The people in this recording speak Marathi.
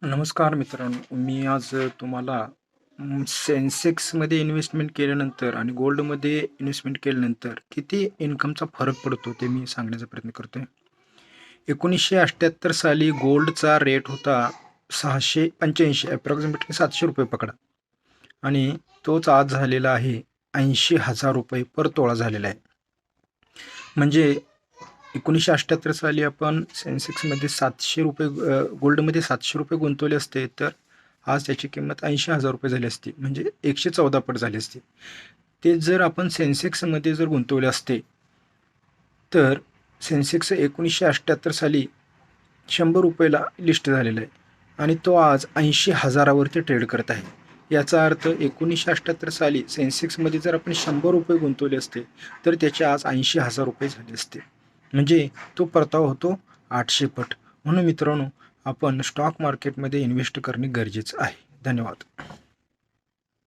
नमस्कार मित्रांनो, मी आज तुम्हाला सेन्सेक्समध्ये इन्व्हेस्टमेंट केल्यानंतर आणि गोल्डमध्ये इन्व्हेस्टमेंट केल्यानंतर किती इन्कमचा फरक पडतो ते मी सांगण्याचा प्रयत्न करतोय. 1978 साली गोल्डचा रेट होता 685 अप्रॉक्सिमेटली ₹700 पकडा आणि तोच आज झालेला आहे ₹80,000 पर तोळा झालेला आहे. म्हणजे 1978 साली आपण सेन्सेक्समध्ये ₹700 गोल्डमध्ये ₹700 गुंतवले असते, तर आज त्याची किंमत ₹80,000 झाली असती, म्हणजे 114 पट झाली असती. ते जर आपण सेन्सेक्समध्ये जर गुंतवले असते, तर सेन्सेक्स 1978 साली ₹100 लिस्ट झालेला आहे आणि तो आज 80,000वरती ट्रेड करत आहे. याचा अर्थ 1978 साली सेन्सेक्समध्ये जर आपण ₹100 गुंतवले असते, तर त्याचे आज ₹80,000 झाले असते. म्हणजे तो परतावा होतो 800 पट. म्हणून मित्रांनो, आपण स्टॉक मार्केटमध्ये इन्व्हेस्ट करणे गरजेचं आहे. धन्यवाद.